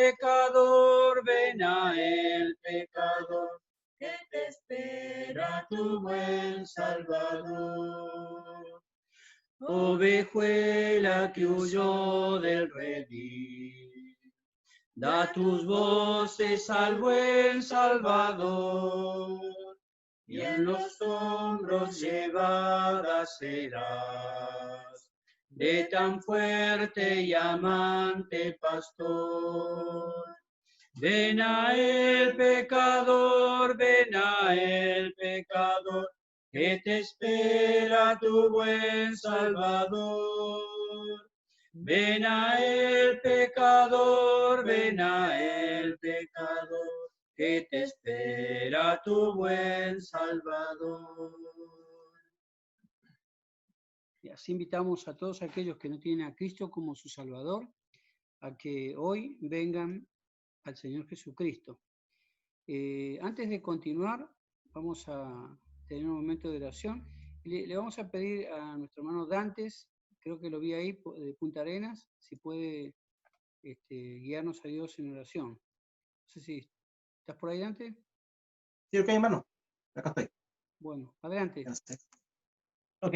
pecador, ven a él, pecador, que te espera tu buen Salvador. Ovejuela que huyó del redil, da tus voces al buen Salvador, y en los hombros llevada serás de tan fuerte y amante pastor. Ven a él, pecador, ven a él, pecador, que te espera tu buen Salvador. Ven a él, pecador, ven a él, pecador, que te espera tu buen Salvador. Y así invitamos a todos aquellos que no tienen a Cristo como su Salvador, a que hoy vengan al Señor Jesucristo. Antes de continuar, vamos a tener un momento de oración. Le vamos a pedir a nuestro hermano Dantes, creo que lo vi ahí, de Punta Arenas, si puede guiarnos a Dios en oración. No sé si estás por ahí, Dante. Sí, ok, hermano. Acá estoy. Bueno, adelante. Ok.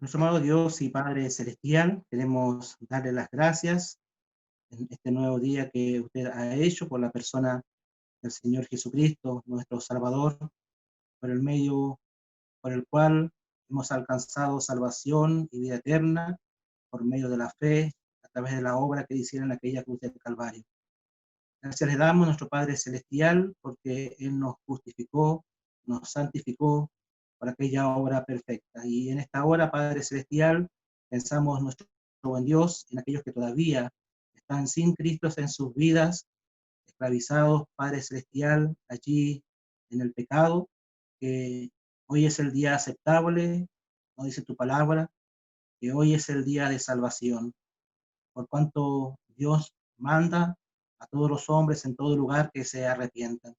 Nuestro amado Dios y Padre Celestial, queremos darle las gracias en este nuevo día que usted ha hecho por la persona del Señor Jesucristo, nuestro Salvador, por el medio por el cual hemos alcanzado salvación y vida eterna por medio de la fe, a través de la obra que hicieron en aquella cruz del Calvario. Gracias le damos a nuestro Padre Celestial porque Él nos justificó, nos santificó por aquella obra perfecta. Y en esta hora, Padre Celestial, pensamos nuestro buen Dios en aquellos que todavía están sin Cristo en sus vidas, esclavizados, Padre Celestial, allí en el pecado, que hoy es el día aceptable, nos dice tu palabra, que hoy es el día de salvación, por cuanto Dios manda a todos los hombres en todo lugar que se arrepientan,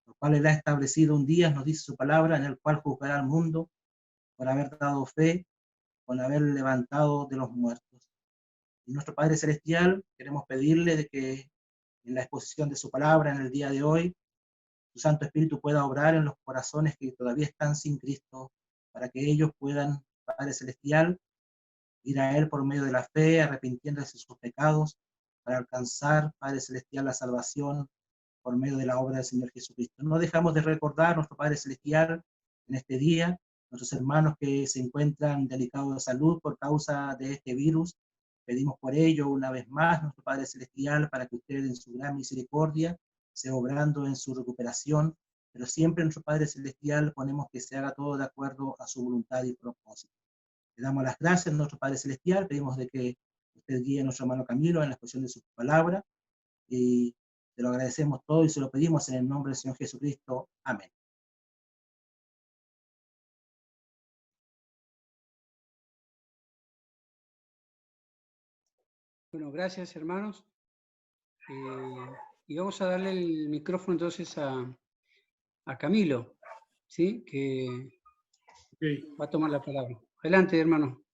por cual Él ha establecido un día, nos dice su palabra, en el cual juzgará al mundo por haber dado fe, por haber levantado de los muertos. Y nuestro Padre Celestial, queremos pedirle de que en la exposición de su palabra en el día de hoy, tu Santo Espíritu pueda obrar en los corazones que todavía están sin Cristo, para que ellos puedan, Padre Celestial, ir a Él por medio de la fe, arrepintiéndose de sus pecados, para alcanzar, Padre Celestial, la salvación por medio de la obra del Señor Jesucristo. No dejamos de recordar a nuestro Padre Celestial en este día, nuestros hermanos que se encuentran delicados de salud por causa de este virus. Pedimos por ello una vez más, nuestro Padre Celestial, para que usted en su gran misericordia sea obrando en su recuperación, pero siempre nuestro Padre Celestial ponemos que se haga todo de acuerdo a su voluntad y propósito. Le damos las gracias a nuestro Padre Celestial, pedimos de que usted guíe a nuestro hermano Camilo en la exposición de su palabra, y te lo agradecemos todo y se lo pedimos en el nombre del Señor Jesucristo. Amén. Bueno, gracias, hermanos. Y vamos a darle el micrófono entonces a Camilo, ¿sí? Que va a tomar la palabra. Adelante, hermano.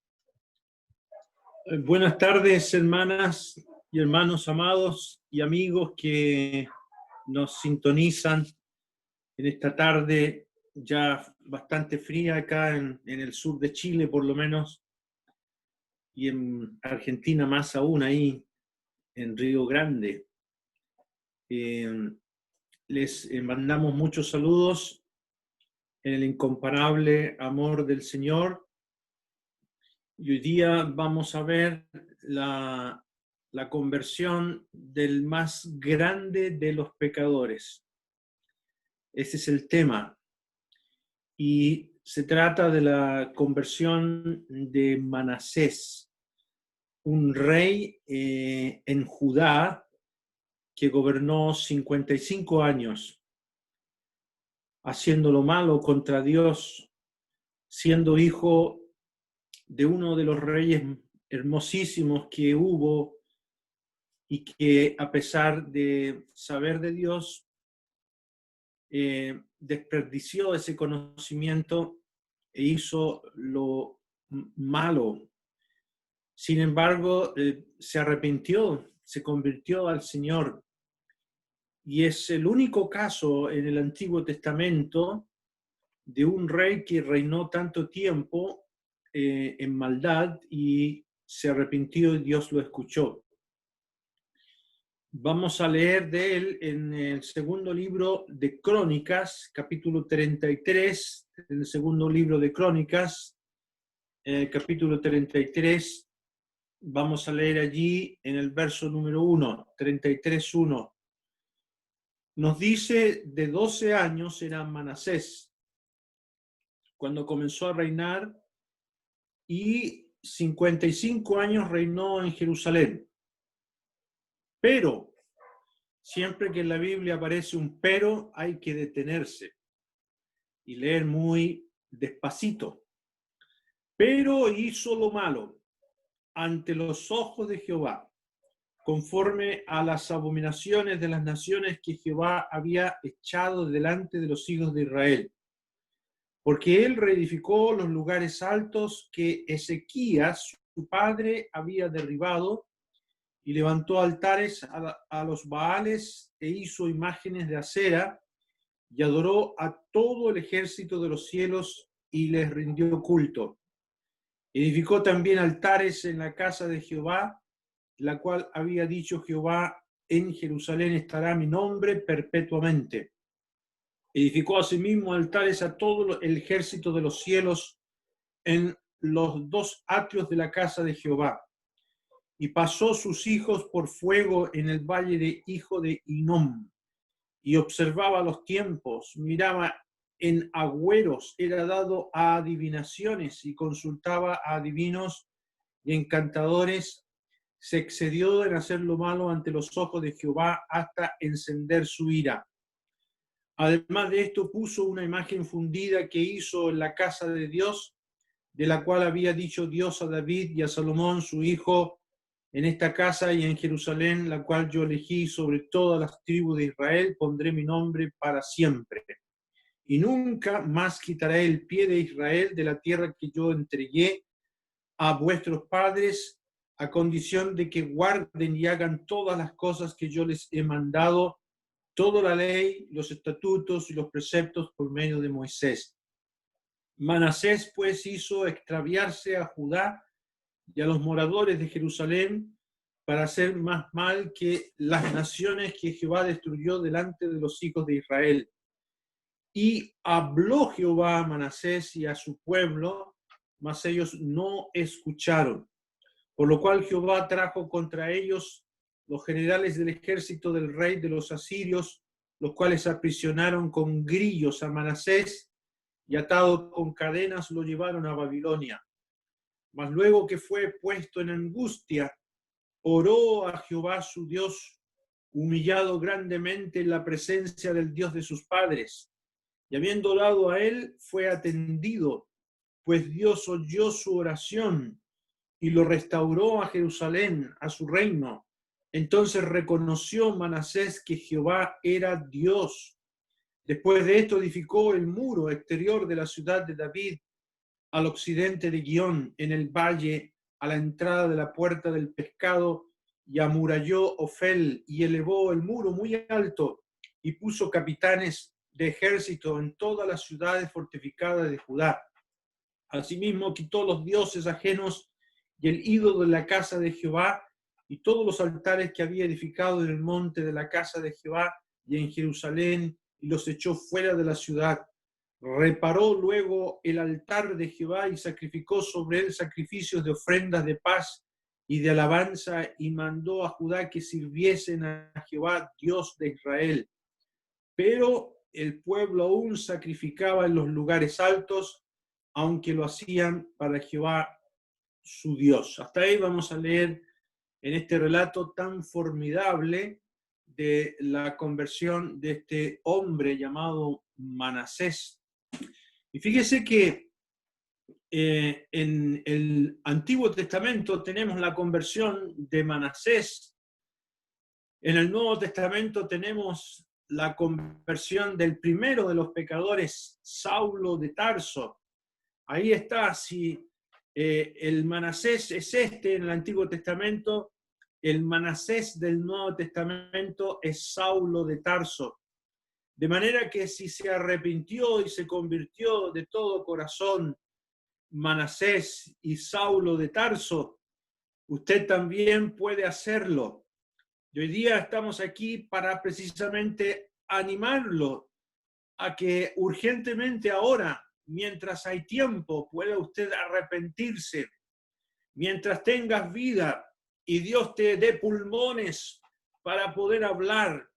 Buenas tardes, hermanas y hermanos amados y amigos que nos sintonizan en esta tarde ya bastante fría acá en el sur de Chile, por lo menos, y en Argentina más aún, ahí en Río Grande. Les mandamos muchos saludos en el incomparable amor del Señor. Y hoy día vamos a ver la conversión del más grande de los pecadores. Ese es el tema. Y se trata de la conversión de Manasés, un rey en Judá que gobernó 55 años, haciendo lo malo contra Dios, siendo hijo de uno de los reyes hermosísimos que hubo y que a pesar de saber de Dios, desperdició ese conocimiento e hizo lo malo, Sin embargo, se arrepintió, se convirtió al Señor. Y es el único caso en el Antiguo Testamento de un rey que reinó tanto tiempo en maldad y se arrepintió y Dios lo escuchó. Vamos a leer de él en el segundo libro de Crónicas, capítulo 33, en el segundo libro de Crónicas, capítulo 33, vamos a leer allí en el verso número 1, 33:1. Nos dice, de 12 años era Manasés cuando comenzó a reinar, y 55 años reinó en Jerusalén. Pero, siempre que en la Biblia aparece un pero, hay que detenerse y leer muy despacito. Pero hizo lo malo ante los ojos de Jehová, conforme a las abominaciones de las naciones que Jehová había echado delante de los hijos de Israel. Porque él reedificó los lugares altos que Ezequías, su padre, había derribado, y levantó altares a los Baales e hizo imágenes de acera, y adoró a todo el ejército de los cielos y les rindió culto. Edificó también altares en la casa de Jehová, la cual había dicho Jehová, en Jerusalén estará mi nombre perpetuamente. Edificó asimismo altares a todo el ejército de los cielos en los 2 atrios de la casa de Jehová. Y pasó sus hijos por fuego en el valle de hijo de Hinnom, y observaba los tiempos, miraba en agüeros, era dado a adivinaciones y consultaba a adivinos y encantadores. Se excedió en hacer lo malo ante los ojos de Jehová hasta encender su ira. Además de esto, puso una imagen fundida que hizo en la casa de Dios, de la cual había dicho Dios a David y a Salomón, su hijo, en esta casa y en Jerusalén, la cual yo elegí sobre todas las tribus de Israel, pondré mi nombre para siempre. Y nunca más quitaré el pie de Israel de la tierra que yo entregué a vuestros padres, a condición de que guarden y hagan todas las cosas que yo les he mandado, toda la ley, los estatutos y los preceptos por medio de Moisés. Manasés pues hizo extraviarse a Judá y a los moradores de Jerusalén para hacer más mal que las naciones que Jehová destruyó delante de los hijos de Israel. Y habló Jehová a Manasés y a su pueblo, mas ellos no escucharon. Por lo cual Jehová trajo contra ellos los generales del ejército del rey de los asirios, los cuales aprisionaron con grillos a Manasés y atado con cadenas lo llevaron a Babilonia. Mas luego que fue puesto en angustia, oró a Jehová su Dios, humillado grandemente en la presencia del Dios de sus padres. Y habiendo orado a él, fue atendido, pues Dios oyó su oración y lo restauró a Jerusalén, a su reino. Entonces reconoció Manasés que Jehová era Dios. Después de esto edificó el muro exterior de la ciudad de David, al occidente de Guión, en el valle, a la entrada de la puerta del pescado, y amuralló Ofel, y elevó el muro muy alto, y puso capitanes de ejército en todas las ciudades fortificadas de Judá. Asimismo quitó los dioses ajenos y el ídolo de la casa de Jehová, y todos los altares que había edificado en el monte de la casa de Jehová y en Jerusalén, y los echó fuera de la ciudad. Reparó luego el altar de Jehová y sacrificó sobre él sacrificios de ofrendas de paz y de alabanza, y mandó a Judá que sirviesen a Jehová, Dios de Israel. Pero el pueblo aún sacrificaba en los lugares altos, aunque lo hacían para Jehová su Dios. Hasta ahí vamos a leer en este relato tan formidable de la conversión de este hombre llamado Manasés. Y fíjese que en el Antiguo Testamento tenemos la conversión de Manasés. En el Nuevo Testamento tenemos la conversión del primero de los pecadores, Saulo de Tarso. Ahí está, si El Manasés es en el Antiguo Testamento. El Manasés del Nuevo Testamento es Saulo de Tarso. De manera que si se arrepintió y se convirtió de todo corazón Manasés y Saulo de Tarso, usted también puede hacerlo. Y hoy día estamos aquí para precisamente animarlo a que urgentemente ahora, mientras hay tiempo, pueda usted arrepentirse. Mientras tengas vida y Dios te dé pulmones para poder hablar.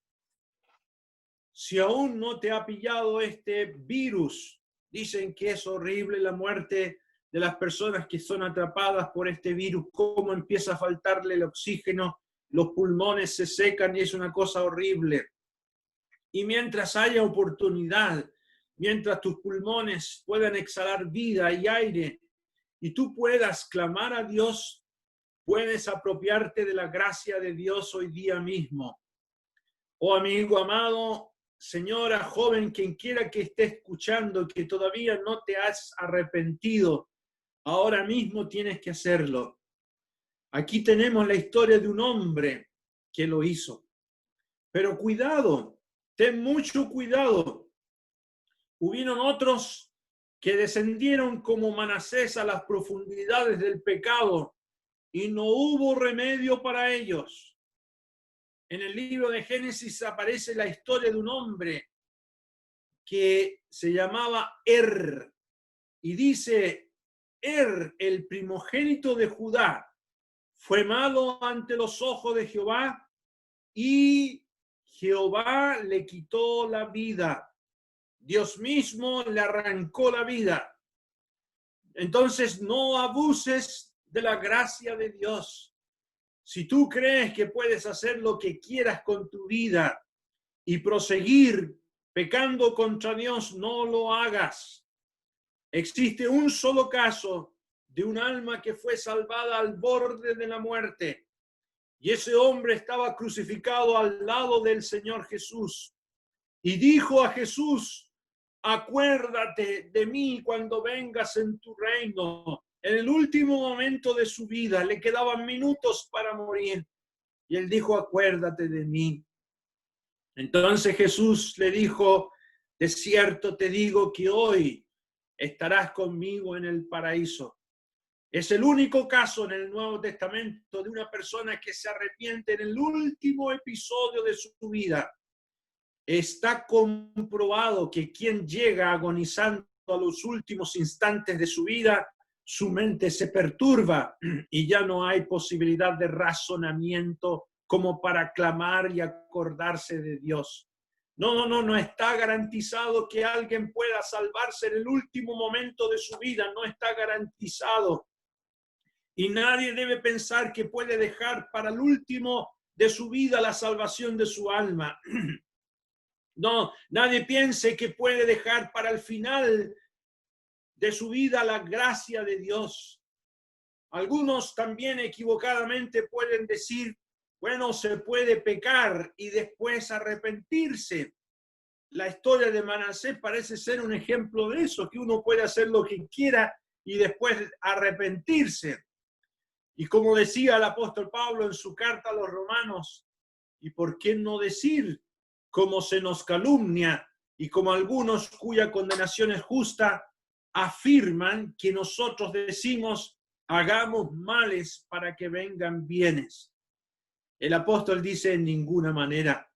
Si aún no te ha pillado este virus, dicen que es horrible la muerte de las personas que son atrapadas por este virus, cómo empieza a faltarle el oxígeno, los pulmones se secan y es una cosa horrible. Y mientras haya oportunidad, mientras tus pulmones puedan exhalar vida y aire y tú puedas clamar a Dios, puedes apropiarte de la gracia de Dios hoy día mismo. Oh amigo amado, señora, joven, quien quiera que esté escuchando, que todavía no te has arrepentido, ahora mismo tienes que hacerlo. Aquí tenemos la historia de un hombre que lo hizo. Pero cuidado, ten mucho cuidado. Hubieron otros que descendieron como Manasés a las profundidades del pecado y no hubo remedio para ellos. En el libro de Génesis aparece la historia de un hombre que se llamaba y dice, el primogénito de Judá, fue malo ante los ojos de Jehová y Jehová le quitó la vida. Dios mismo le arrancó la vida. Entonces no abuses de la gracia de Dios. Si tú crees que puedes hacer lo que quieras con tu vida y proseguir pecando contra Dios, no lo hagas. Existe un solo caso de un alma que fue salvada al borde de la muerte. Y ese hombre estaba crucificado al lado del Señor Jesús. Y dijo a Jesús, acuérdate de mí cuando vengas en tu reino. En el último momento de su vida, le quedaban minutos para morir. Y él dijo, acuérdate de mí. Entonces Jesús le dijo, de cierto te digo que hoy estarás conmigo en el paraíso. Es el único caso en el Nuevo Testamento de una persona que se arrepiente en el último episodio de su vida. Está comprobado que quien llega agonizando a los últimos instantes de su vida, su mente se perturba y ya no hay posibilidad de razonamiento como para clamar y acordarse de Dios. No está garantizado que alguien pueda salvarse en el último momento de su vida, no está garantizado. Y nadie debe pensar que puede dejar para el último de su vida la salvación de su alma. No, nadie piense que puede dejar para el final de su vida la gracia de Dios. Algunos también equivocadamente pueden decir, bueno, se puede pecar y después arrepentirse. La historia de Manasés parece ser un ejemplo de eso, que uno puede hacer lo que quiera y después arrepentirse. Y como decía el apóstol Pablo en su carta a los romanos, ¿y por qué no decir cómo se nos calumnia y como algunos cuya condenación es justa afirman que nosotros decimos hagamos males para que vengan bienes? El apóstol dice en ninguna manera.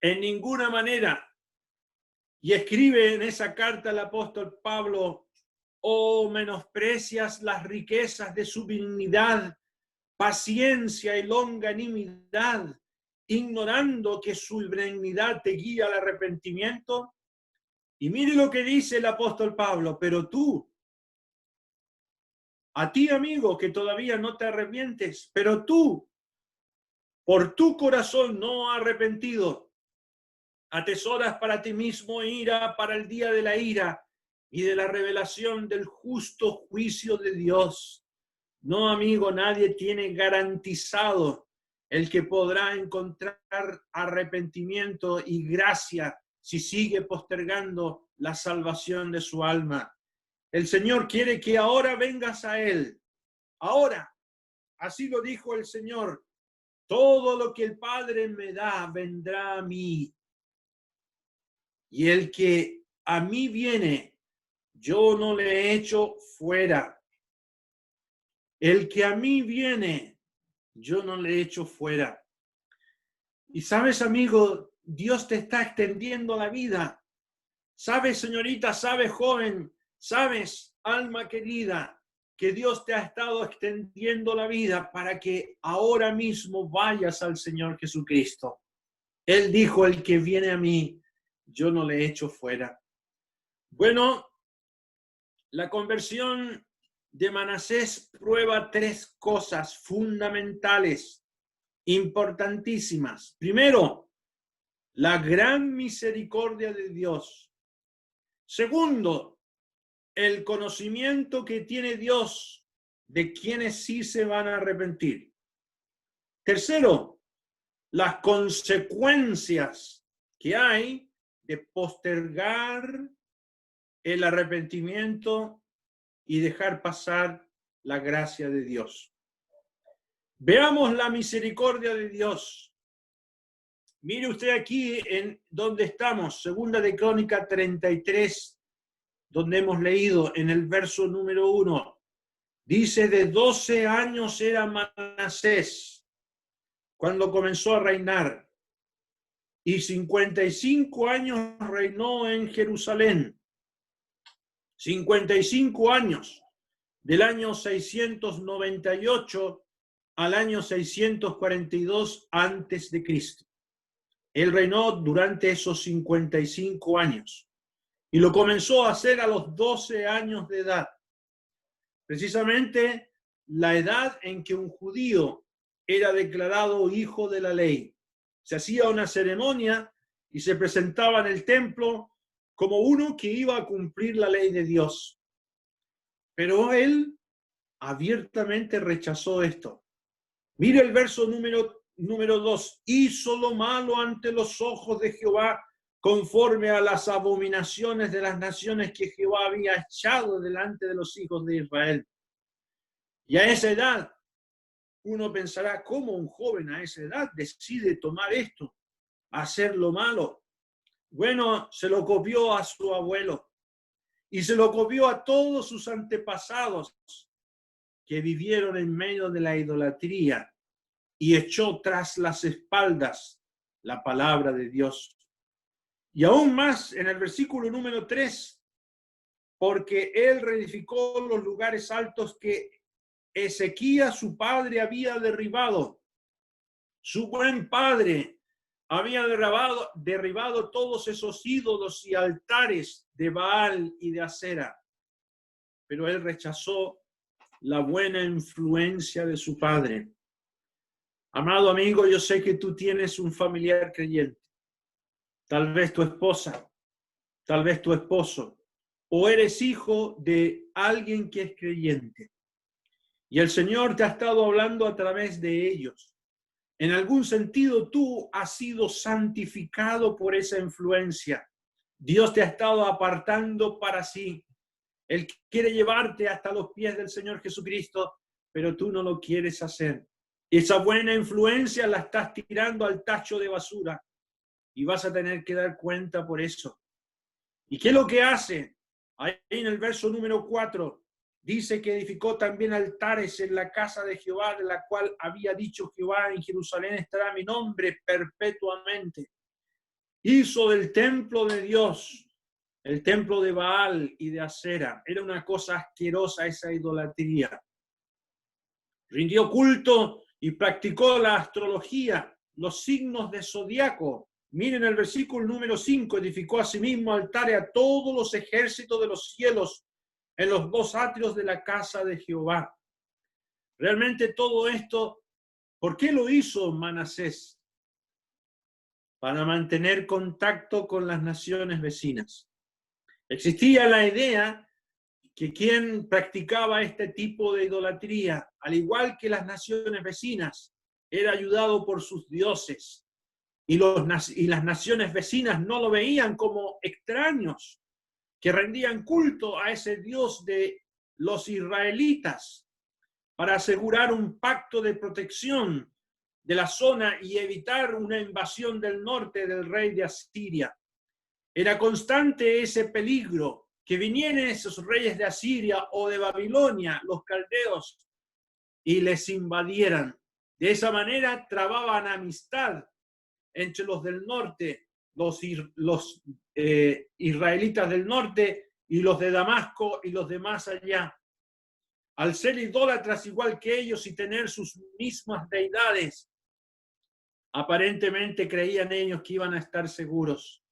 En ninguna manera. Y escribe en esa carta el apóstol Pablo, oh, menosprecias las riquezas de su benignidad, paciencia y longanimidad, ignorando que su benignidad te guía al arrepentimiento. Y mire lo que dice el apóstol Pablo, pero tú, a ti amigo que todavía no te arrepientes, pero tú, por tu corazón no arrepentido, atesoras para ti mismo ira para el día de la ira y de la revelación del justo juicio de Dios. No, amigo, nadie tiene garantizado el que podrá encontrar arrepentimiento y gracia si sigue postergando la salvación de su alma. El Señor quiere que ahora vengas a Él. Ahora, así lo dijo el Señor. Todo lo que el Padre me da vendrá a mí. Y el que a mí viene, yo no le echo fuera. El que a mí viene, yo no le echo fuera. Y sabes, amigo, Dios te está extendiendo la vida. Sabes, señorita, sabes, joven, sabes, alma querida, que Dios te ha estado extendiendo la vida para que ahora mismo vayas al Señor Jesucristo. Él dijo, el que viene a mí, yo no le echo fuera. Bueno, la conversión de Manasés prueba tres cosas fundamentales, importantísimas. Primero, la gran misericordia de Dios. Segundo, el conocimiento que tiene Dios de quienes sí se van a arrepentir. Tercero, las consecuencias que hay de postergar el arrepentimiento y dejar pasar la gracia de Dios. Veamos la misericordia de Dios. Mire usted aquí en donde estamos, Segunda de Crónica 33, donde hemos leído en el verso número 1. Dice, de 12 años era Manasés cuando comenzó a reinar, y 55 años reinó en Jerusalén. 55 años, del año 698 al año 642 antes de Cristo. Él reinó durante esos 55 años y lo comenzó a hacer a los 12 años de edad. Precisamente la edad en que un judío era declarado hijo de la ley. Se hacía una ceremonia y se presentaba en el templo como uno que iba a cumplir la ley de Dios. Pero él abiertamente rechazó esto. Mire el verso número 2. Hizo lo malo ante los ojos de Jehová, conforme a las abominaciones de las naciones que Jehová había echado delante de los hijos de Israel. Y a esa edad, uno pensará, ¿cómo un joven a esa edad decide tomar esto, hacer lo malo? Bueno, se lo copió a su abuelo y se lo copió a todos sus antepasados que vivieron en medio de la idolatría y echó tras las espaldas la palabra de Dios. Y aún más en el versículo número 3, porque él reedificó los lugares altos que Ezequías, su padre, había derribado. Su buen padre había derribado todos esos ídolos y altares de Baal y de Acera. Pero él rechazó la buena influencia de su padre. Amado amigo, yo sé que tú tienes un familiar creyente. Tal vez tu esposa, tal vez tu esposo, o eres hijo de alguien que es creyente. Y el Señor te ha estado hablando a través de ellos. En algún sentido tú has sido santificado por esa influencia. Dios te ha estado apartando para sí. Él quiere llevarte hasta los pies del Señor Jesucristo, pero tú no lo quieres hacer. Esa buena influencia la estás tirando al tacho de basura y vas a tener que dar cuenta por eso. ¿Y qué es lo que hace? Ahí en el verso número 4 dice que edificó también altares en la casa de Jehová, de la cual había dicho Jehová, en Jerusalén estará mi nombre perpetuamente. Hizo del templo de Dios el templo de Baal y de Acera. Era una cosa asquerosa esa idolatría. Rindió culto y practicó la astrología, los signos de zodiaco. Miren el versículo número 5, edificó asimismo altares a todos los ejércitos de los cielos en los 2 atrios de la casa de Jehová. Realmente todo esto, ¿por qué lo hizo Manasés? Para mantener contacto con las naciones vecinas. Existía la idea que quien practicaba este tipo de idolatría, al igual que las naciones vecinas, era ayudado por sus dioses. Y las naciones vecinas no lo veían como extraños, que rendían culto a ese Dios de los israelitas para asegurar un pacto de protección de la zona y evitar una invasión del norte del rey de Asiria. Era constante ese peligro que vinieran esos reyes de Asiria o de Babilonia, los caldeos, y les invadieran. De esa manera trababan amistad entre los del norte, los israelitas del norte y los de Damasco y los de más allá. Al ser idólatras igual que ellos y tener sus mismas deidades, aparentemente creían ellos que iban a estar seguros.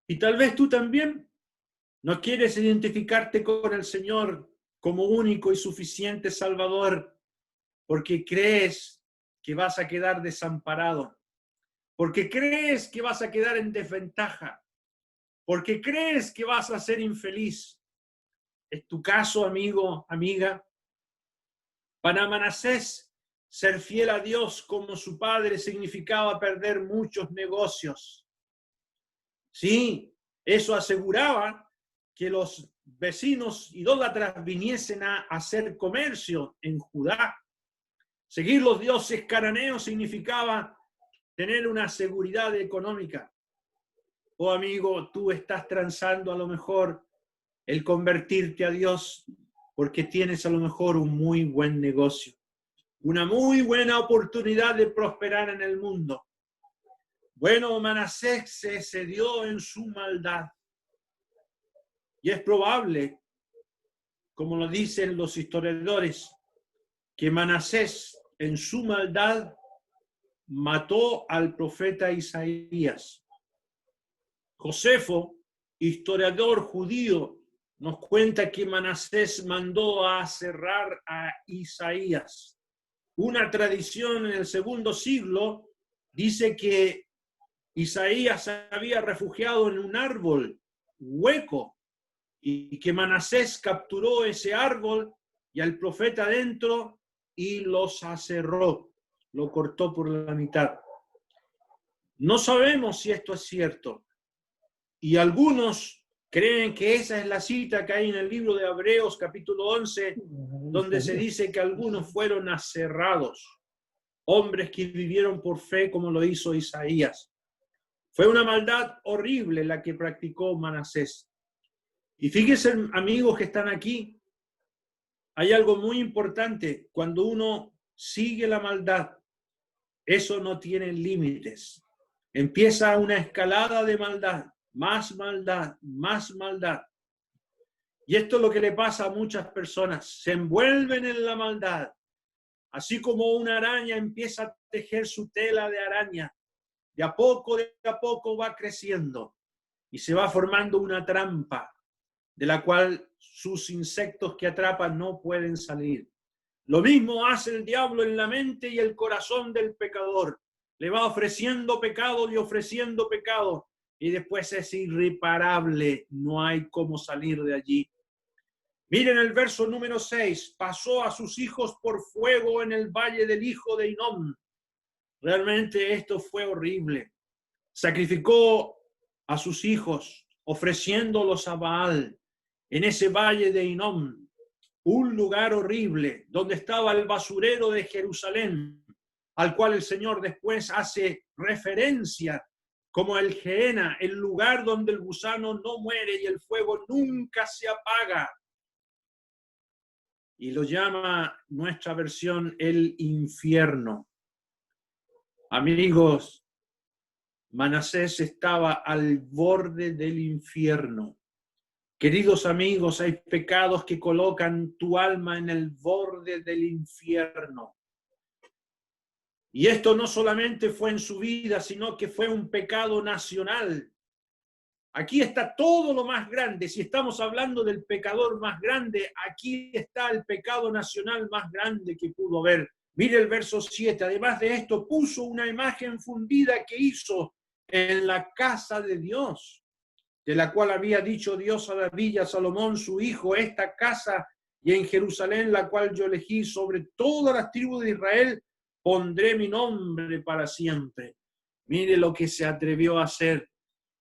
Y tal vez tú también no quieres identificarte con el Señor como único y suficiente Salvador, porque crees que vas a quedar desamparado, porque crees que vas a quedar en desventaja, porque crees que vas a ser infeliz. ¿Es tu caso, amigo, amiga? Para Manasés, ser fiel a Dios como su padre significaba perder muchos negocios. Sí, eso aseguraba que los vecinos idólatras viniesen a hacer comercio en Judá. Seguir los dioses cananeos significaba tener una seguridad económica. Oh amigo, tú estás transando a lo mejor el convertirte a Dios porque tienes a lo mejor un muy buen negocio, una muy buena oportunidad de prosperar en el mundo. Bueno, Manasés se excedió en su maldad. Y es probable, como lo dicen los historiadores, que Manasés en su maldad mató al profeta Isaías. Josefo, historiador judío, nos cuenta que Manasés mandó a cerrar a Isaías. Una tradición en el segundo siglo dice que Isaías se había refugiado en un árbol hueco y que Manasés capturó ese árbol y al profeta dentro y lo aserró, lo cortó por la mitad. No sabemos si esto es cierto y algunos creen que esa es la cita que hay en el libro de Hebreos capítulo 11, donde se dice que algunos fueron aserrados, hombres que vivieron por fe como lo hizo Isaías. Fue una maldad horrible la que practicó Manasés. Y fíjense, amigos que están aquí, hay algo muy importante. Cuando uno sigue la maldad, eso no tiene límites. Empieza una escalada de maldad, más maldad, más maldad. Y esto es lo que le pasa a muchas personas. Se envuelven en la maldad. Así como una araña empieza a tejer su tela de araña, de a poco va creciendo y se va formando una trampa de la cual sus insectos que atrapan no pueden salir. Lo mismo hace el diablo en la mente y el corazón del pecador. Le va ofreciendo pecado y ofreciendo pecado y después es irreparable, no hay cómo salir de allí. Miren el verso número 6, pasó a sus hijos por fuego en el valle del hijo de Hinnom. Realmente esto fue horrible. Sacrificó a sus hijos, ofreciéndolos a Baal en ese valle de Hinnom, un lugar horrible donde estaba el basurero de Jerusalén, al cual el Señor después hace referencia como el Gehenna, el lugar donde el gusano no muere y el fuego nunca se apaga. Y lo llama nuestra versión el infierno. Amigos, Manasés estaba al borde del infierno. Queridos amigos, hay pecados que colocan tu alma en el borde del infierno. Y esto no solamente fue en su vida, sino que fue un pecado nacional. Aquí está todo lo más grande. Si estamos hablando del pecador más grande, aquí está el pecado nacional más grande que pudo haber. Mire el verso 7. Además de esto, puso una imagen fundida que hizo en la casa de Dios, de la cual había dicho Dios a David y a Salomón, su hijo, esta casa y en Jerusalén, la cual yo elegí sobre todas las tribus de Israel, pondré mi nombre para siempre. Mire lo que se atrevió a hacer.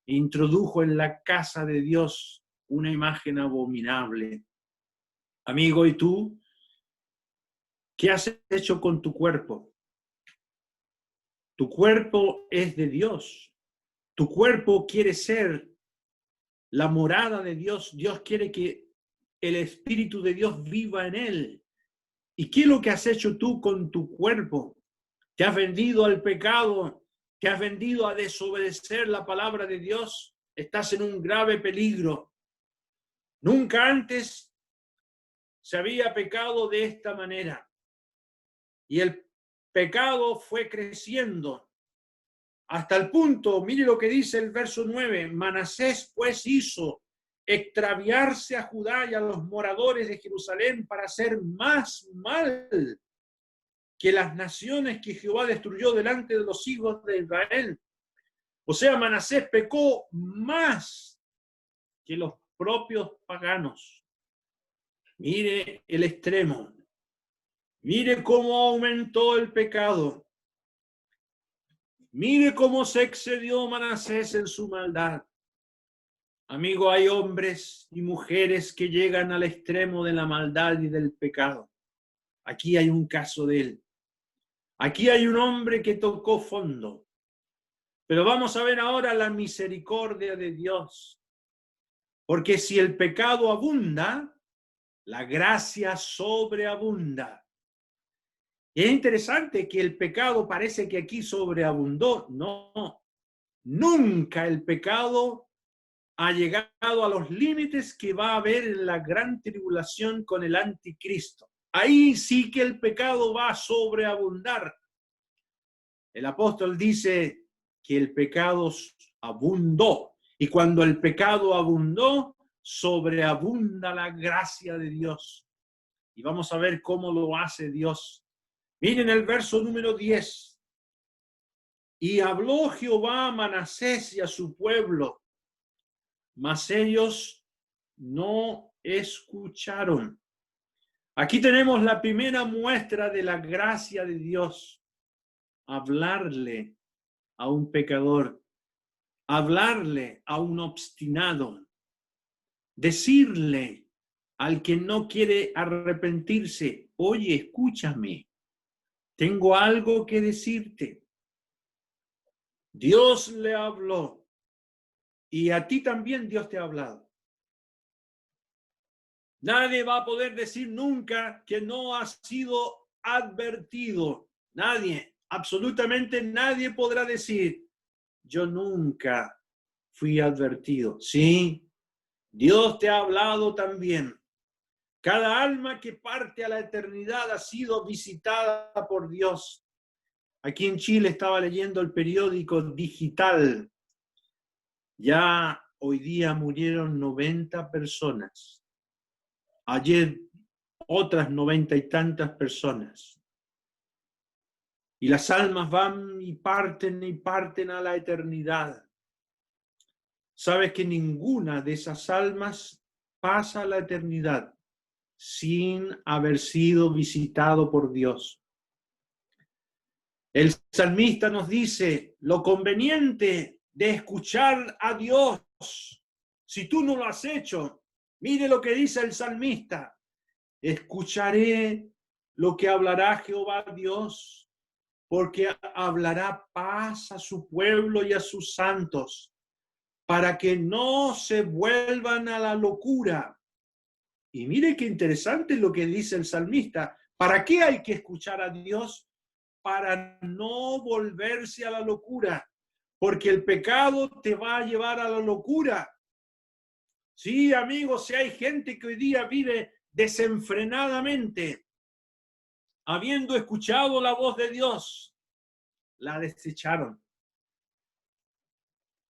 e introdujo en la casa de Dios una imagen abominable. Amigo, ¿y tú? ¿Qué has hecho con tu cuerpo? Tu cuerpo es de Dios. Tu cuerpo quiere ser la morada de Dios. Dios quiere que el Espíritu de Dios viva en él. ¿Y qué es lo que has hecho tú con tu cuerpo? ¿Te has vendido al pecado? ¿Te has vendido a desobedecer la palabra de Dios? Estás en un grave peligro. Nunca antes se había pecado de esta manera. Y el pecado fue creciendo hasta el punto, mire lo que dice el verso 9, Manasés pues hizo extraviarse a Judá y a los moradores de Jerusalén para hacer más mal que las naciones que Jehová destruyó delante de los hijos de Israel. O sea, Manasés pecó más que los propios paganos. Mire el extremo. Mire cómo aumentó el pecado. Mire cómo se excedió Manasés en su maldad. Amigo, hay hombres y mujeres que llegan al extremo de la maldad y del pecado. Aquí hay un caso de él. Aquí hay un hombre que tocó fondo. Pero vamos a ver ahora la misericordia de Dios. Porque si el pecado abunda, la gracia sobreabunda. Y es interesante que el pecado parece que aquí sobreabundó. No, nunca el pecado ha llegado a los límites que va a haber en la gran tribulación con el anticristo. Ahí sí que el pecado va a sobreabundar. El apóstol dice que el pecado abundó. Y cuando el pecado abundó, sobreabunda la gracia de Dios. Y vamos a ver cómo lo hace Dios. Miren el verso número 10. Y habló Jehová a Manasés y a su pueblo, mas ellos no escucharon. Aquí tenemos la primera muestra de la gracia de Dios. Hablarle a un pecador, hablarle a un obstinado, decirle al que no quiere arrepentirse, oye, escúchame, tengo algo que decirte. Dios le habló y a ti también Dios te ha hablado. Nadie va a poder decir nunca que no ha sido advertido. Nadie, absolutamente nadie podrá decir, yo nunca fui advertido. Sí, Dios te ha hablado también. Cada alma que parte a la eternidad ha sido visitada por Dios. Aquí en Chile estaba leyendo el periódico digital. Ya hoy día murieron 90 personas. Ayer otras 90 y tantas personas. Y las almas van y parten a la eternidad. Sabes que ninguna de esas almas pasa a la eternidad sin haber sido visitado por Dios. El salmista nos dice lo conveniente de escuchar a Dios. Si tú no lo has hecho, mire lo que dice el salmista. Escucharé lo que hablará Jehová Dios, porque hablará paz a su pueblo y a sus santos, para que no se vuelvan a la locura. Y mire qué interesante lo que dice el salmista. ¿Para qué hay que escuchar a Dios? Para no volverse a la locura, porque el pecado te va a llevar a la locura. Sí, amigos, si hay gente que hoy día vive desenfrenadamente, habiendo escuchado la voz de Dios, la desecharon.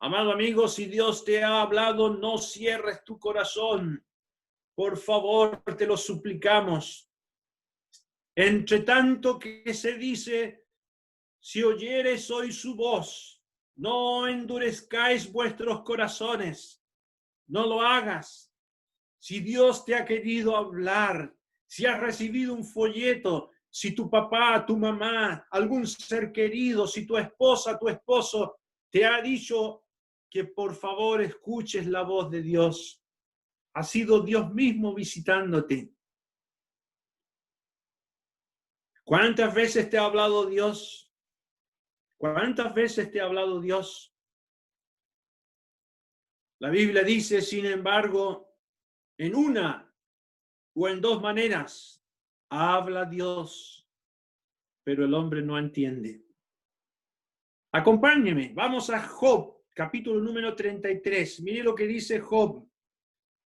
Amado amigo, si Dios te ha hablado, no cierres tu corazón. Por favor, te lo suplicamos. Entre tanto que se dice, si oyeres hoy su voz, no endurezcáis vuestros corazones, no lo hagas. Si Dios te ha querido hablar, si has recibido un folleto, si tu papá, tu mamá, algún ser querido, si tu esposa, tu esposo te ha dicho que por favor escuches la voz de Dios. Ha sido Dios mismo visitándote. ¿Cuántas veces te ha hablado Dios? ¿Cuántas veces te ha hablado Dios? La Biblia dice, sin embargo, en una o en dos maneras habla Dios, pero el hombre no entiende. Acompáñeme, vamos a Job, capítulo número 33. Mire lo que dice Job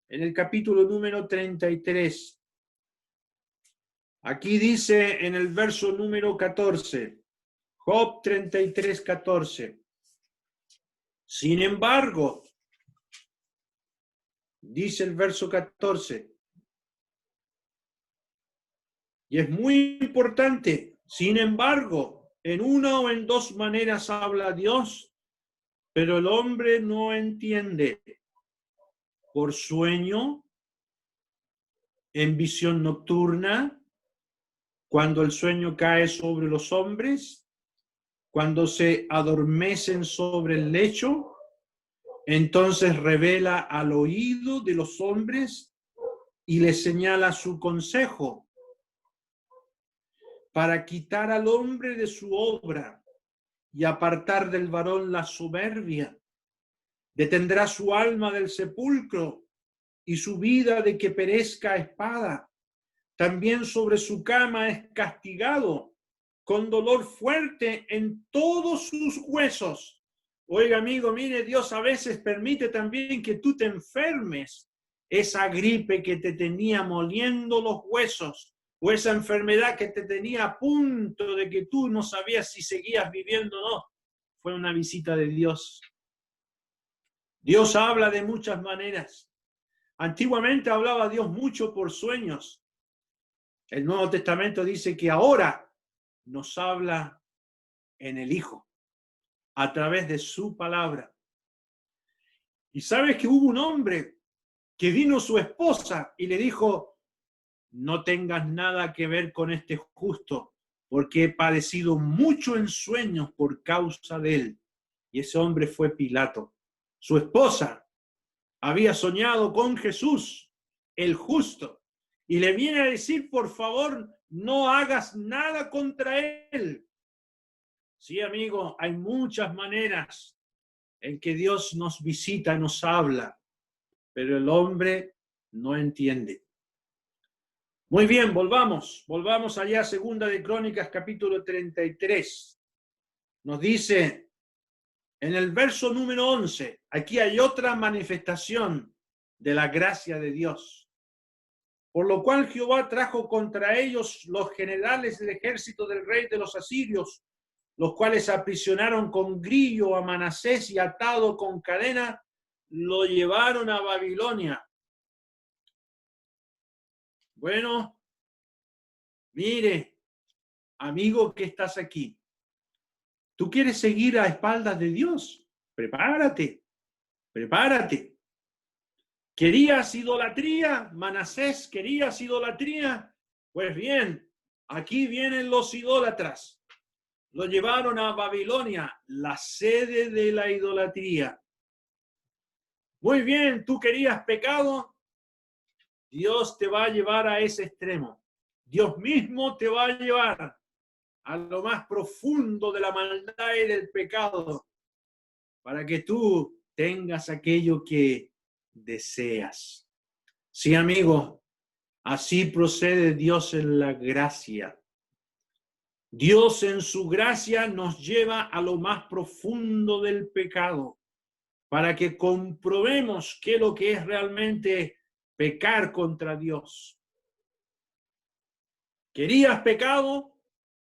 en el capítulo número 33. Aquí dice en el verso número 14, Job 33, 14. Sin embargo, dice el verso 14, y es muy importante, sin embargo, en una o en dos maneras habla Dios, pero el hombre no entiende. Por sueño, en visión nocturna, cuando el sueño cae sobre los hombres, cuando se adormecen sobre el lecho, entonces revela al oído de los hombres y les señala su consejo para quitar al hombre de su obra y apartar del varón la soberbia. Detendrá su alma del sepulcro y su vida de que perezca a espada. También sobre su cama es castigado, con dolor fuerte en todos sus huesos. Oiga, amigo, mire, Dios a veces permite también que tú te enfermes. Esa gripe que te tenía moliendo los huesos, o esa enfermedad que te tenía a punto de que tú no sabías si seguías viviendo o no, fue una visita de Dios. Dios habla de muchas maneras. Antiguamente hablaba Dios mucho por sueños. El Nuevo Testamento dice que ahora nos habla en el Hijo, a través de su palabra. Y sabes que hubo un hombre que vino su esposa y le dijo, no tengas nada que ver con este justo, porque he padecido mucho en sueños por causa de él. Y ese hombre fue Pilato. Su esposa había soñado con Jesús, el justo, y le viene a decir, por favor, no hagas nada contra él. Sí, amigo, hay muchas maneras en que Dios nos visita, nos habla, pero el hombre no entiende. Muy bien, volvamos allá a Segunda de Crónicas, capítulo 33. Nos dice en el verso número 11, aquí hay otra manifestación de la gracia de Dios. Por lo cual Jehová trajo contra ellos los generales del ejército del rey de los asirios, los cuales aprisionaron con grillo a Manasés y atado con cadena, lo llevaron a Babilonia. Bueno, mire, amigo que estás aquí, ¿tú quieres seguir a espaldas de Dios? Prepárate, prepárate. ¿Querías idolatría? Manasés, ¿querías idolatría? Pues bien, aquí vienen los idólatras. Lo llevaron a Babilonia, la sede de la idolatría. Muy bien, ¿tú querías pecado? Dios te va a llevar a ese extremo. Dios mismo te va a llevar a lo más profundo de la maldad y del pecado para que tú tengas aquello que deseas. Sí, amigo, así procede Dios en la gracia. Dios en su gracia nos lleva a lo más profundo del pecado para que comprobemos qué es lo que es realmente pecar contra Dios. ¿Querías pecado?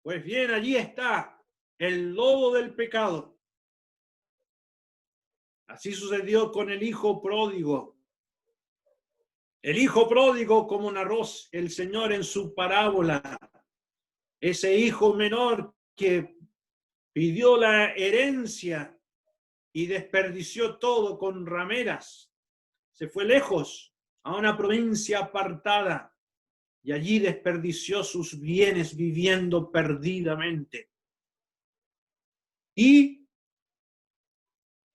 Pues bien, allí está el lobo del pecado. Así sucedió con el hijo pródigo. El hijo pródigo, como narró el Señor en su parábola, ese hijo menor que pidió la herencia y desperdició todo con rameras, se fue lejos a una provincia apartada y allí desperdició sus bienes viviendo perdidamente. Y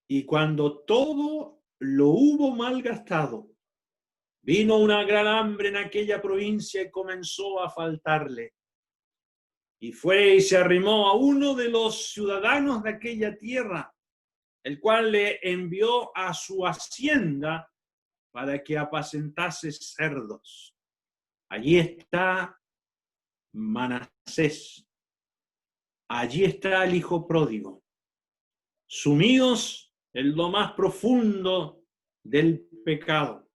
Y cuando todo lo hubo malgastado, vino una gran hambre en aquella provincia y comenzó a faltarle. Y fue y se arrimó a uno de los ciudadanos de aquella tierra, el cual le envió a su hacienda para que apacentase cerdos. Allí está Manasés. Allí está el hijo pródigo, sumidos en lo más profundo del pecado.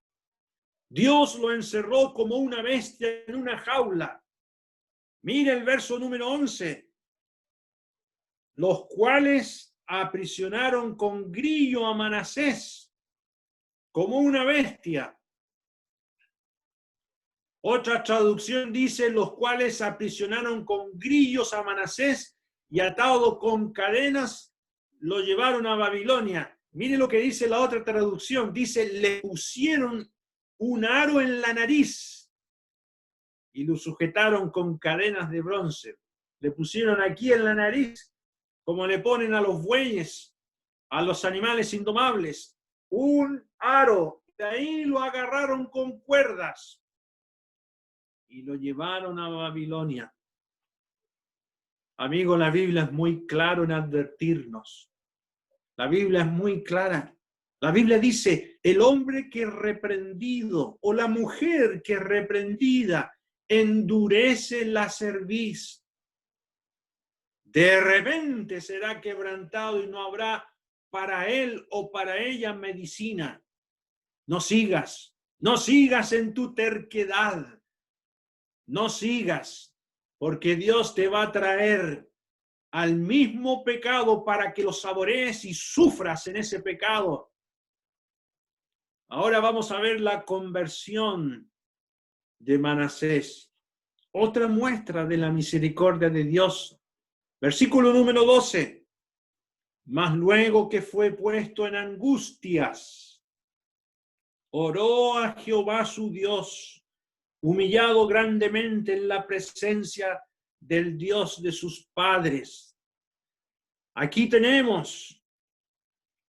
Dios lo encerró como una bestia en una jaula. Mire el verso número 11. Los cuales aprisionaron con grillo a Manasés, como una bestia. Otra traducción dice, los cuales aprisionaron con grillos a Manasés y atado con cadenas, lo llevaron a Babilonia. Mire lo que dice la otra traducción. Dice, le pusieron un aro en la nariz y lo sujetaron con cadenas de bronce. Le pusieron aquí en la nariz, como le ponen a los bueyes, a los animales indomables, un aro. De ahí lo agarraron con cuerdas y lo llevaron a Babilonia. Amigo, la Biblia es muy clara en advertirnos. La Biblia es muy clara. La Biblia dice, el hombre que es reprendido o la mujer que es reprendida endurece la cerviz. De repente será quebrantado y no habrá para él o para ella medicina. No sigas en tu terquedad. No sigas, porque Dios te va a traer al mismo pecado para que lo saborees y sufras en ese pecado. Ahora vamos a ver la conversión de Manasés. Otra muestra de la misericordia de Dios. Versículo número 12. Mas luego que fue puesto en angustias, oró a Jehová su Dios, humillado grandemente en la presencia del Dios de sus padres. Aquí tenemos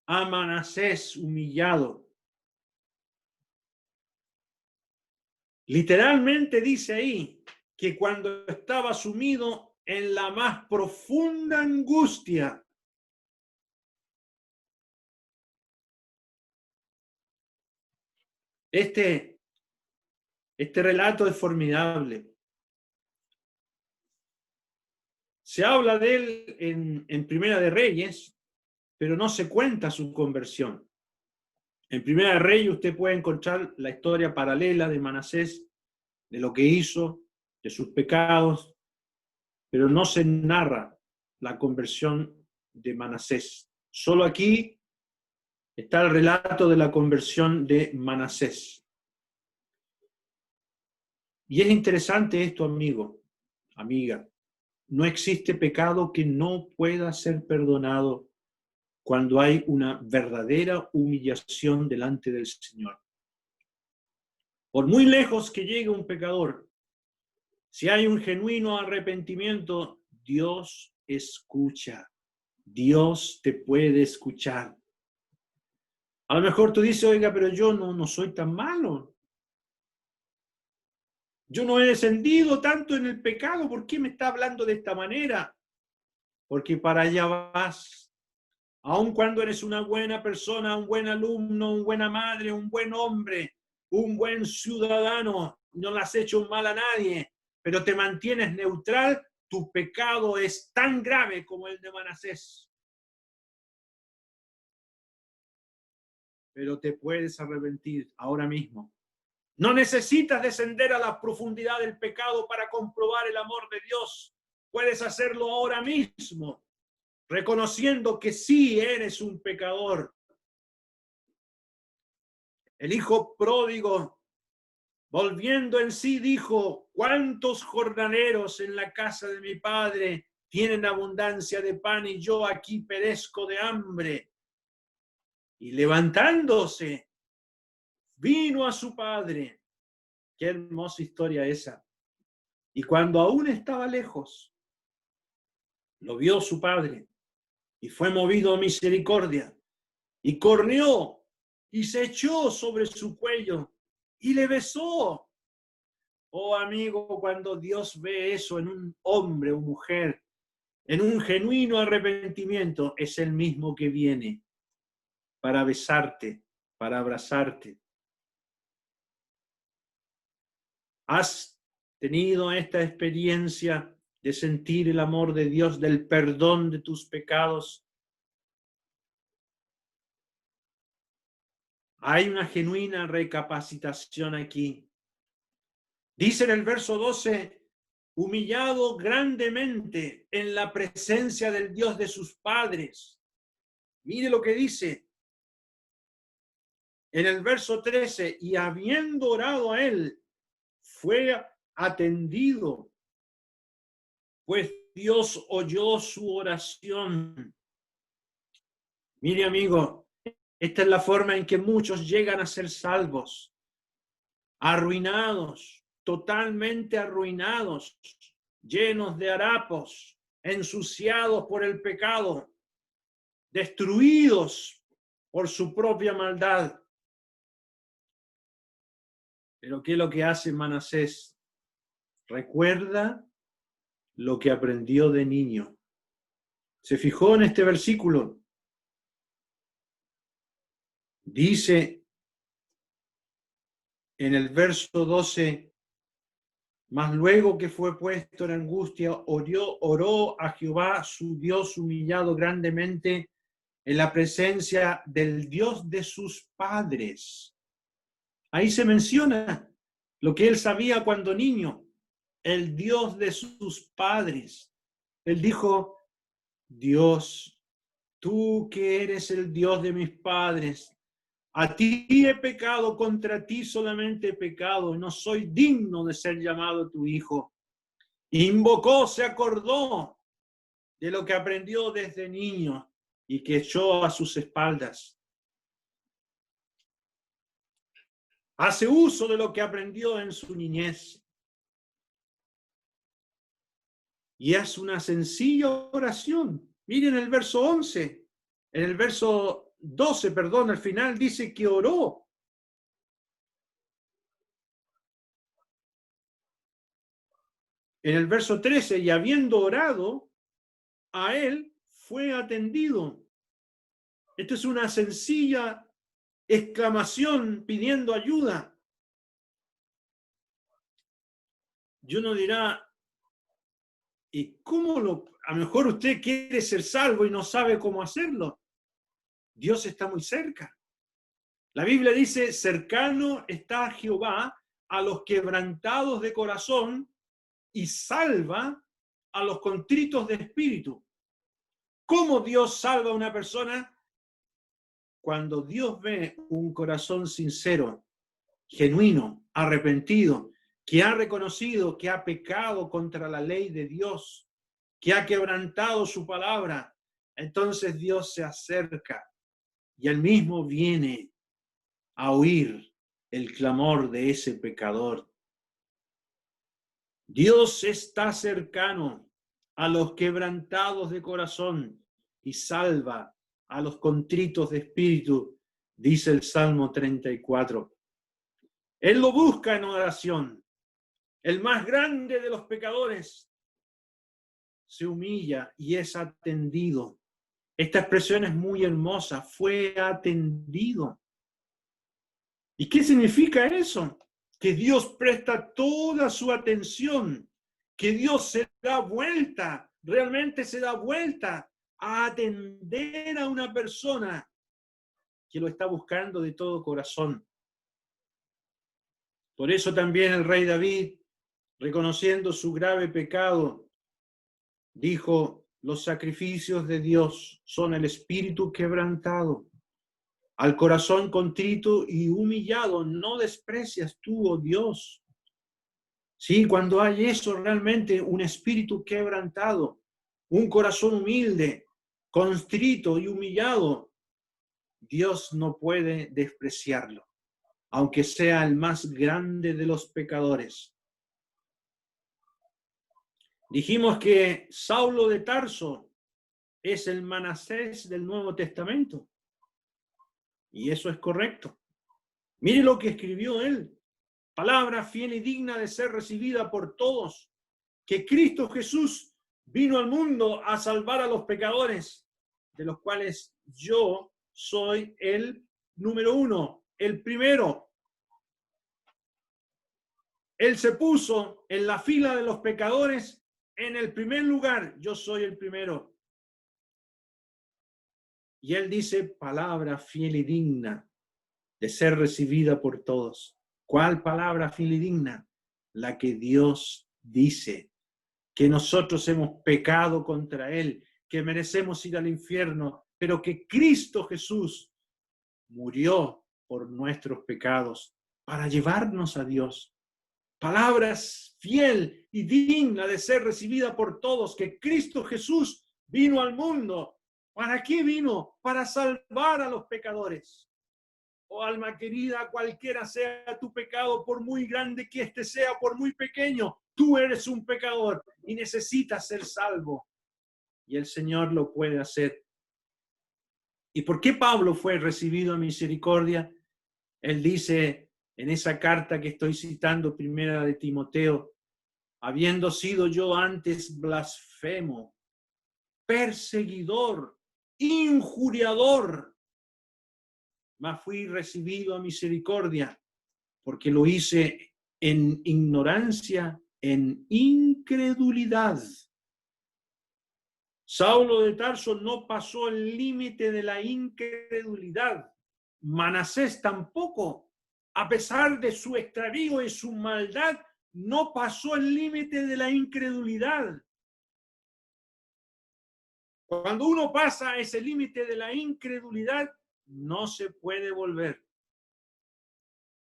a Manasés humillado. Literalmente dice ahí que cuando estaba sumido en la más profunda angustia, este relato es formidable. Se habla de él en Primera de Reyes, pero no se cuenta su conversión. En Primera de Reyes usted puede encontrar la historia paralela de Manasés, de lo que hizo, de sus pecados, pero no se narra la conversión de Manasés. Solo aquí está el relato de la conversión de Manasés. Y es interesante esto, amigo, amiga. No existe pecado que no pueda ser perdonado cuando hay una verdadera humillación delante del Señor. Por muy lejos que llegue un pecador, si hay un genuino arrepentimiento, Dios escucha. Dios te puede escuchar. A lo mejor tú dices, oiga, pero yo no soy tan malo. Yo no he descendido tanto en el pecado. ¿Por qué me está hablando de esta manera? Porque para allá vas. Aun cuando eres una buena persona, un buen alumno, una buena madre, un buen hombre, un buen ciudadano, no le has hecho mal a nadie, pero te mantienes neutral, tu pecado es tan grave como el de Manasés. Pero te puedes arrepentir ahora mismo. No necesitas descender a la profundidad del pecado para comprobar el amor de Dios. Puedes hacerlo ahora mismo, reconociendo que sí eres un pecador. El hijo pródigo, volviendo en sí, dijo, ¿cuántos jornaleros en la casa de mi padre tienen abundancia de pan y yo aquí perezco de hambre? Y levantándose, vino a su padre. Qué hermosa historia esa. Y cuando aún estaba lejos, lo vio su padre y fue movido a misericordia y corrió y se echó sobre su cuello y le besó. Oh amigo, cuando Dios ve eso en un hombre o mujer, en un genuino arrepentimiento, es el mismo que viene para besarte, para abrazarte. ¿Has tenido esta experiencia de sentir el amor de Dios, del perdón de tus pecados? Hay una genuina recapacitación aquí. Dice en el verso 12, humillado grandemente en la presencia del Dios de sus padres. Mire lo que dice. En el verso 13, y habiendo orado a él, fue atendido, pues Dios oyó su oración. Mire, amigo, esta es la forma en que muchos llegan a ser salvos, arruinados, totalmente arruinados, llenos de harapos, ensuciados por el pecado, destruidos por su propia maldad. Pero ¿qué es lo que hace Manasés? Recuerda lo que aprendió de niño. ¿Se fijó en este versículo? Dice en el verso 12, mas luego que fue puesto en angustia, oró a Jehová su Dios humillado grandemente en la presencia del Dios de sus padres. Ahí se menciona lo que él sabía cuando niño, el Dios de sus padres. Él dijo, Dios, tú que eres el Dios de mis padres, a ti he pecado, contra ti solamente he pecado, no soy digno de ser llamado tu hijo. Invocó, se acordó de lo que aprendió desde niño y que echó a sus espaldas. Hace uso de lo que aprendió en su niñez. Y es una sencilla oración. Miren el verso 11, en el verso 12, perdón, al final dice que oró. En el verso 13, y habiendo orado, a él fue atendido. Esto es una sencilla exclamación pidiendo ayuda. Y uno dirá, ¿y cómo a lo mejor usted quiere ser salvo y no sabe cómo hacerlo? Dios está muy cerca. La Biblia dice, cercano está Jehová a los quebrantados de corazón y salva a los contritos de espíritu. ¿Cómo Dios salva a una persona? Cuando Dios ve un corazón sincero, genuino, arrepentido, que ha reconocido que ha pecado contra la ley de Dios, que ha quebrantado su palabra, entonces Dios se acerca y él mismo viene a oír el clamor de ese pecador. Dios está cercano a los quebrantados de corazón y salva a los contritos de espíritu, dice el Salmo 34. Él lo busca en oración. El más grande de los pecadores se humilla y es atendido. Esta expresión es muy hermosa, fue atendido. ¿Y qué significa eso? Que Dios presta toda su atención, que Dios se da vuelta, realmente se da vuelta a atender a una persona que lo está buscando de todo corazón. Por eso también el rey David, reconociendo su grave pecado, dijo, los sacrificios de Dios son el espíritu quebrantado. Al corazón contrito y humillado no desprecias tú, oh Dios. Sí, cuando hay eso realmente, un espíritu quebrantado, un corazón humilde, contrito y humillado, Dios no puede despreciarlo, aunque sea el más grande de los pecadores. Dijimos que Saulo de Tarso es el Manasés del Nuevo Testamento. Y eso es correcto. Mire lo que escribió él. Palabra fiel y digna de ser recibida por todos, que Cristo Jesús vino al mundo a salvar a los pecadores, de los cuales yo soy el número 1, el primero. Él se puso en la fila de los pecadores en el primer lugar. Yo soy el primero. Y él dice, palabra fiel y digna de ser recibida por todos. ¿Cuál palabra fiel y digna? La que Dios dice, que nosotros hemos pecado contra Él, que merecemos ir al infierno, pero que Cristo Jesús murió por nuestros pecados para llevarnos a Dios. Palabras fiel y digna de ser recibida por todos, que Cristo Jesús vino al mundo. ¿Para qué vino? Para salvar a los pecadores. Oh alma querida, cualquiera sea tu pecado, por muy grande que éste sea, por muy pequeño, tú eres un pecador y necesitas ser salvo. Y el Señor lo puede hacer. ¿Y por qué Pablo fue recibido a misericordia? Él dice en esa carta que estoy citando, primera de Timoteo, habiendo sido yo antes blasfemo, perseguidor, injuriador, mas fui recibido a misericordia, porque lo hice en ignorancia, en incredulidad. Saulo de Tarso no pasó el límite de la incredulidad. Manasés tampoco, a pesar de su extravío y su maldad, no pasó el límite de la incredulidad. Cuando uno pasa ese límite de la incredulidad, no se puede volver.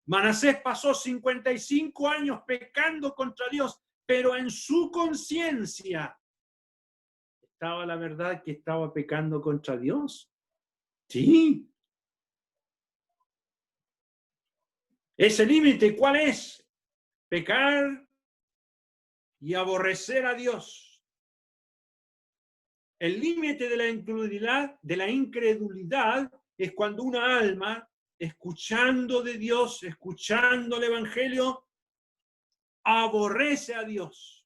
Manasés pasó 55 años pecando contra Dios, pero en su conciencia estaba la verdad que estaba pecando contra Dios. Sí. Ese límite, ¿cuál es? Pecar y aborrecer a Dios. El límite de la incredulidad es cuando una alma, escuchando de Dios, escuchando el Evangelio, aborrece a Dios.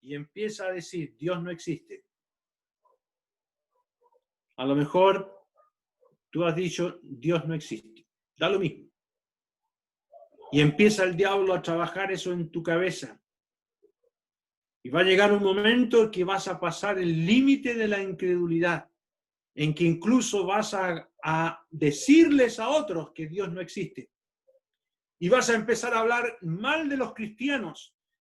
Y empieza a decir, Dios no existe. A lo mejor tú has dicho, Dios no existe. Da lo mismo. Y empieza el diablo a trabajar eso en tu cabeza. Y va a llegar un momento que vas a pasar el límite de la incredulidad, en que incluso vas a decirles a otros que Dios no existe. Y vas a empezar a hablar mal de los cristianos.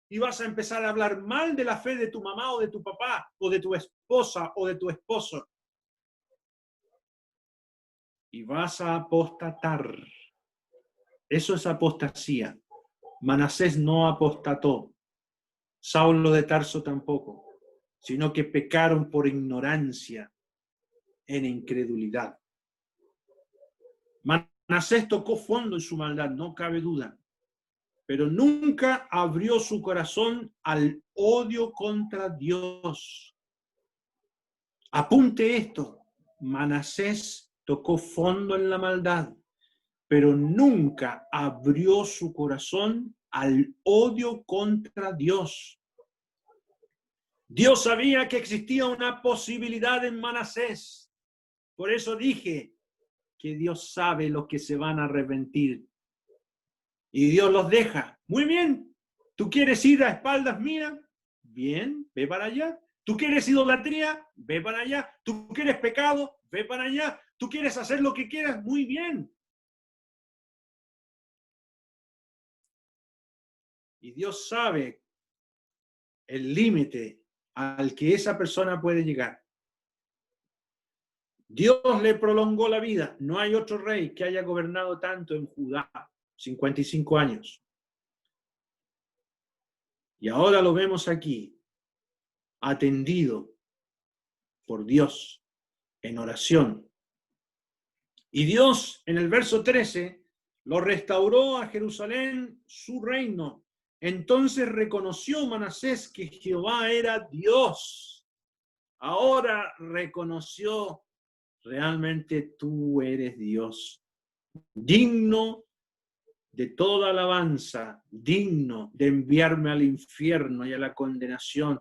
Y vas a empezar a hablar mal de la fe de tu mamá o de tu papá, o de tu esposa o de tu esposo. Y vas a apostatar. Eso es apostasía. Manasés no apostató. Saulo de Tarso tampoco, sino que pecaron por ignorancia, en incredulidad. Manasés tocó fondo en su maldad, no cabe duda, pero nunca abrió su corazón al odio contra Dios. Apunte esto, Manasés tocó fondo en la maldad, pero nunca abrió su corazón al odio contra Dios. Dios sabía que existía una posibilidad en Manasés. Por eso dije que Dios sabe los que se van a arrepentir. Y Dios los deja. Muy bien. ¿Tú quieres ir a espaldas mías? Bien, ve para allá. ¿Tú quieres idolatría? Ve para allá. ¿Tú quieres pecado? Ve para allá. ¿Tú quieres hacer lo que quieras? Muy bien. Y Dios sabe el límite al que esa persona puede llegar. Dios le prolongó la vida. No hay otro rey que haya gobernado tanto en Judá, 55 años. Y ahora lo vemos aquí, atendido por Dios en oración. Y Dios, en el verso 13, lo restauró a Jerusalén su reino. Entonces reconoció Manasés que Jehová era Dios Ahora reconoció, realmente tú eres Dios, digno de toda alabanza, digno de enviarme al infierno y a la condenación,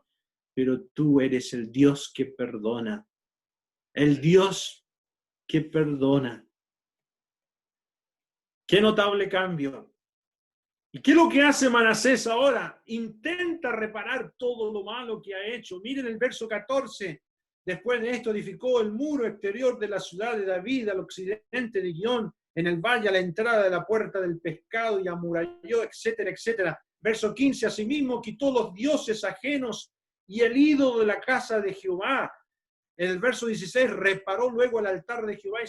pero tú eres el Dios que perdona, el Dios que perdona. Qué notable cambio. ¿Y qué es lo que hace Manasés ahora? Intenta reparar todo lo malo que ha hecho. Miren el verso 14. Después de esto edificó el muro exterior de la ciudad de David al occidente de Gihón, en el valle a la entrada de la puerta del pescado y amuralló, etcétera, etcétera. Verso 15. Asimismo quitó los dioses ajenos y el ídolo de la casa de Jehová. En el verso 16 reparó luego el altar de Jehová y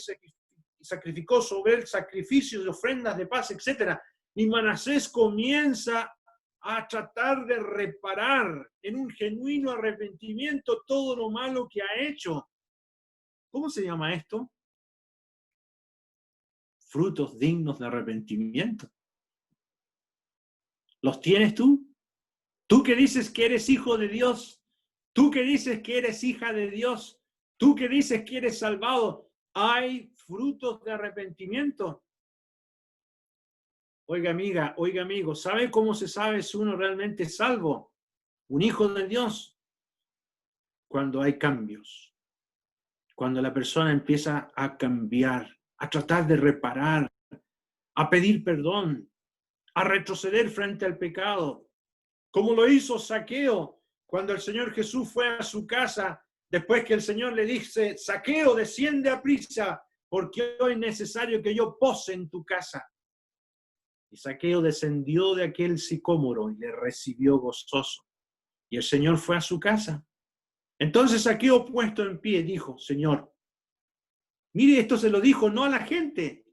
sacrificó sobre él sacrificios y ofrendas de paz, etcétera. Y Manasés comienza a tratar de reparar en un genuino arrepentimiento todo lo malo que ha hecho. ¿Cómo se llama esto? Frutos dignos de arrepentimiento. ¿Los tienes tú? Tú que dices que eres hijo de Dios, tú que dices que eres hija de Dios, tú que dices que eres salvado, ¿hay frutos de arrepentimiento? Oiga, amiga, oiga, amigo, ¿sabe cómo se sabe si uno realmente es salvo? Un hijo de Dios. Cuando hay cambios. Cuando la persona empieza a cambiar, a tratar de reparar, a pedir perdón, a retroceder frente al pecado. Como lo hizo Zaqueo cuando el Señor Jesús fue a su casa, después que el Señor le dice, Zaqueo, desciende a prisa, porque hoy es necesario que yo pose en tu casa. Y Zaqueo descendió de aquel sicómoro y le recibió gozoso. Y el Señor fue a su casa. Entonces Zaqueo, puesto en pie, dijo, Señor, mire, esto se lo dijo no a la gente.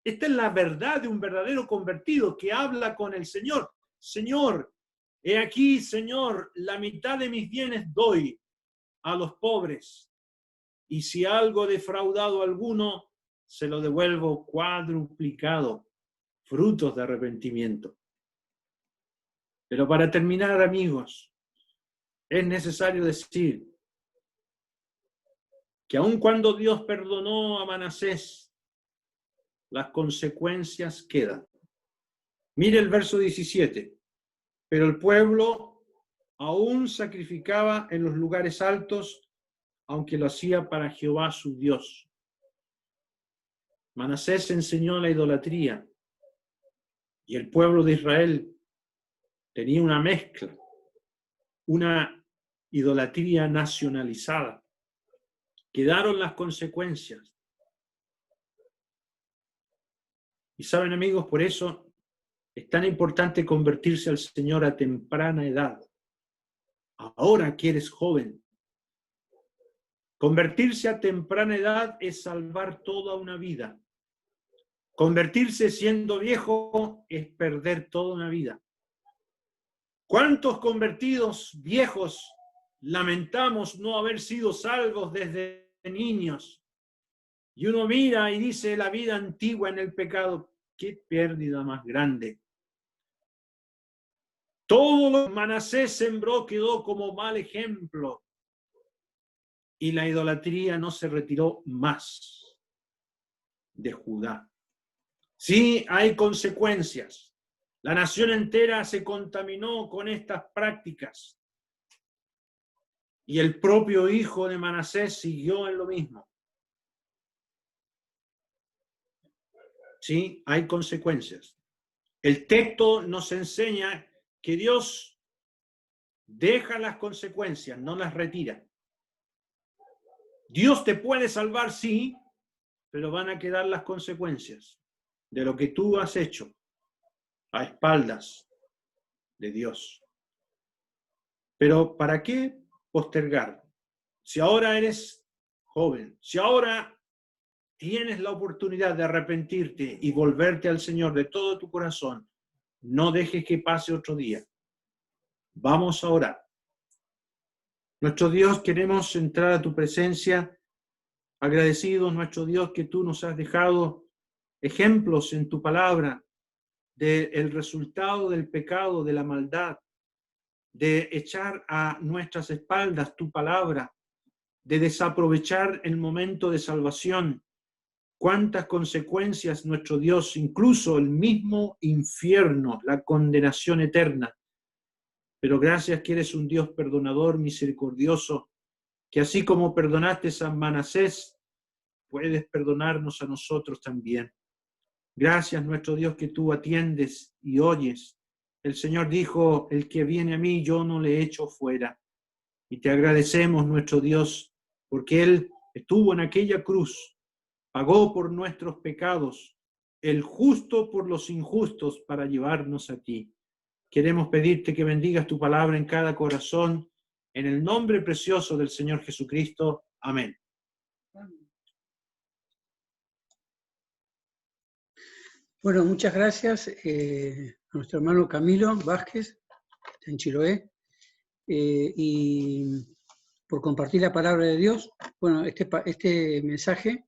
Esta es la verdad de un verdadero convertido que habla con el Señor. Señor, he aquí, Señor, la mitad de mis bienes doy a los pobres. Y si algo defraudado alguno, se lo devuelvo cuadruplicado. Frutos de arrepentimiento. Pero para terminar, amigos, es necesario decir que aun cuando Dios perdonó a Manasés, las consecuencias quedan. Mire el verso 17. Pero el pueblo aún sacrificaba en los lugares altos, aunque lo hacía para Jehová su Dios. Manasés enseñó la idolatría y el pueblo de Israel tenía una mezcla, una idolatría nacionalizada. Quedaron las consecuencias. Y saben, amigos, por eso es tan importante convertirse al Señor a temprana edad. Ahora que eres joven. Convertirse a temprana edad es salvar toda una vida. Convertirse siendo viejo es perder toda una vida. ¿Cuántos convertidos viejos lamentamos no haber sido salvos desde niños? Y uno mira y dice la vida antigua en el pecado, qué pérdida más grande. Todo lo que Manasés sembró quedó como mal ejemplo. Y la idolatría no se retiró más de Judá. Sí, hay consecuencias. La nación entera se contaminó con estas prácticas. Y el propio hijo de Manasés siguió en lo mismo. Sí, hay consecuencias. El texto nos enseña que Dios deja las consecuencias, no las retira. Dios te puede salvar, sí, pero van a quedar las consecuencias de lo que tú has hecho a espaldas de Dios. Pero ¿para qué postergar? Si ahora eres joven, si ahora tienes la oportunidad de arrepentirte y volverte al Señor de todo tu corazón, no dejes que pase otro día. Vamos a orar. Nuestro Dios, queremos entrar a tu presencia agradecidos, nuestro Dios, que tú nos has dejado ejemplos en tu palabra del resultado del pecado, de la maldad, de echar a nuestras espaldas tu palabra, de desaprovechar el momento de salvación. Cuántas consecuencias, nuestro Dios, incluso el mismo infierno, la condenación eterna. Pero gracias que eres un Dios perdonador, misericordioso, que así como perdonaste a San Manasés, puedes perdonarnos a nosotros también. Gracias, nuestro Dios, que tú atiendes y oyes. El Señor dijo, el que viene a mí, yo no le echo fuera. Y te agradecemos, nuestro Dios, porque Él estuvo en aquella cruz, pagó por nuestros pecados, el justo por los injustos para llevarnos a ti. Queremos pedirte que bendigas tu palabra en cada corazón, en el nombre precioso del Señor Jesucristo. Amén. Bueno, muchas gracias a nuestro hermano Camilo Vázquez, en Chiloé, y por compartir la palabra de Dios. Bueno, este mensaje